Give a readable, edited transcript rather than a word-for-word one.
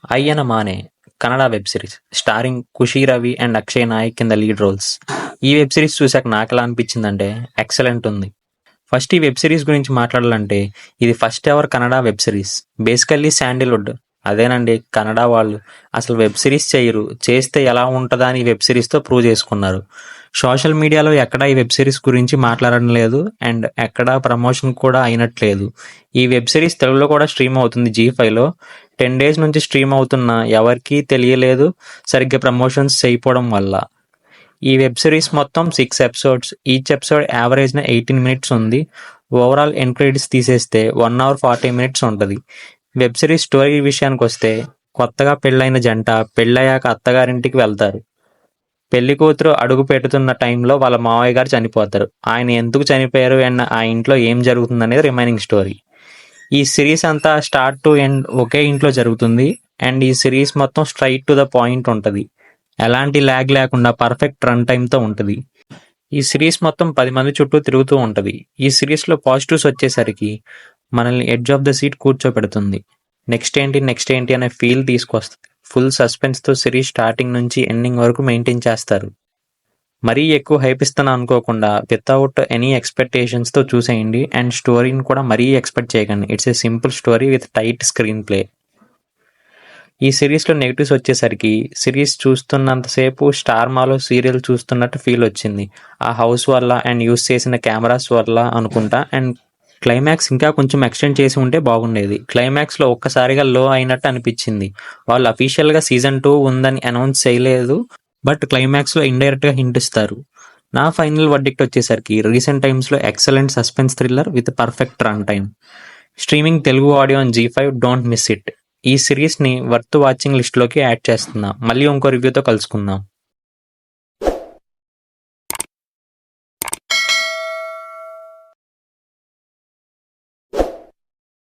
Ayyanna Mane Kannada web series starring Khushi Ravi and Akshay Nayak కింద lead roles. ఈ web series చూసాక నాకు ఎలా అనిపించిందంటే ఎక్సలెంట్ ఉంది. ఫస్ట్ ఈ వెబ్ సిరీస్ గురించి మాట్లాడాలంటే ఇది first ever Kannada web series. Basically Sandalwood అదేనండి, కన్నడ వాళ్ళు అసలు వెబ్ సిరీస్ చేయరు, చేస్తే ఎలా ఉంటుందా అని ఈ వెబ్ సిరీస్తో ప్రూవ్ చేసుకున్నారు. సోషల్ మీడియాలో ఎక్కడా ఈ వెబ్ సిరీస్ గురించి మాట్లాడడం లేదు అండ్ ఎక్కడా ప్రమోషన్ కూడా అయినట్లేదు. ఈ వెబ్ సిరీస్ తెలుగులో కూడా స్ట్రీమ్ అవుతుంది G5లో. 10 days నుంచి స్ట్రీమ్ అవుతున్నా ఎవరికీ తెలియలేదు సరిగ్గా ప్రమోషన్స్ చేయకపోవడం వల్ల. ఈ వెబ్ సిరీస్ మొత్తం 6 ఎపిసోడ్స్. ఈచ్ ఎపిసోడ్ యావరేజ్న 18 minutes ఉంది. ఓవరాల్ ఎండ్ క్రెడిట్స్ తీసేస్తే 1 hour 40 minutes ఉంటుంది. వెబ్ సిరీస్ స్టోరీ విషయానికి వస్తే కొత్తగా పెళ్ళైన జంట పెళ్ళయ్యాక అత్తగారింటికి వెళ్తారు. పెళ్లి కూతురు అడుగు పెడుతున్న టైంలో వాళ్ళ మావయ్య గారు చనిపోతారు. ఆయన ఎందుకు చనిపోయారు అండ్ ఆ ఇంట్లో ఏం జరుగుతుంది అనేది రిమైనింగ్ స్టోరీ. ఈ సిరీస్ అంతా స్టార్ట్ టు ఎండ్ ఒకే ఇంట్లో జరుగుతుంది అండ్ ఈ సిరీస్ మొత్తం స్ట్రైట్ టు ద పాయింట్ ఉంటుంది. ఎలాంటి ల్యాగ్ లేకుండా పర్ఫెక్ట్ రన్ టైంతో ఉంటుంది. ఈ సిరీస్ మొత్తం 10 మంది చుట్టూ తిరుగుతూ ఉంటుంది. ఈ సిరీస్లో పాజిటివ్స్ వచ్చేసరికి మనల్ని ఎడ్జ్ ఆఫ్ ద సీట్ కూర్చోపెడుతుంది. నెక్స్ట్ ఏంటి అనే ఫీల్ తీసుకొస్తుంది. ఫుల్ సస్పెన్స్తో సిరీస్ స్టార్టింగ్ నుంచి ఎండింగ్ వరకు మెయింటైన్ చేస్తారు. మరీ ఎక్కువ హైప్ ఇస్తాను అనుకోకుండా వితౌట్ ఎనీ ఎక్స్పెక్టేషన్స్తో చూసేయండి అండ్ స్టోరీని కూడా మరీ ఎక్స్పెక్ట్ చేయకండి. It's a simple story with tight screen play. ఈ సిరీస్లో నెగిటివ్స్ వచ్చేసరికి సిరీస్ చూస్తున్నంతసేపు స్టార్ మాలో సీరియల్ చూస్తున్నట్టు ఫీల్ వచ్చింది. ఆ హౌస్ వల్ల అండ్ యూస్ చేసిన కెమెరాస్ వల్ల అనుకుంటా. అండ్ క్లైమాక్స్ ఇంకా కొంచెం ఎక్స్టెండ్ చేసి ఉంటే బాగుండేది. క్లైమాక్స్లో ఒక్కసారిగా లో అయినట్టు అనిపించింది. వాళ్ళు అఫీషియల్గా సీజన్ 2 ఉందని అనౌన్స్ చేయలేదు, బట్ క్లైమాక్స్లో ఇండైరెక్ట్గా హింట్ ఇస్తారు. నా ఫైనల్ వర్డిక్ట్ వచ్చేసరికి రీసెంట్ టైమ్స్లో excellent suspense thriller with perfect run time. Streaming Telugu audio on G5, don't miss it. ఈ సిరీస్ని వర్త్ వాచింగ్ లిస్ట్లోకి యాడ్ చేస్తున్నా. మళ్ళీ ఇంకో రివ్యూతో కలుసుకుందాం.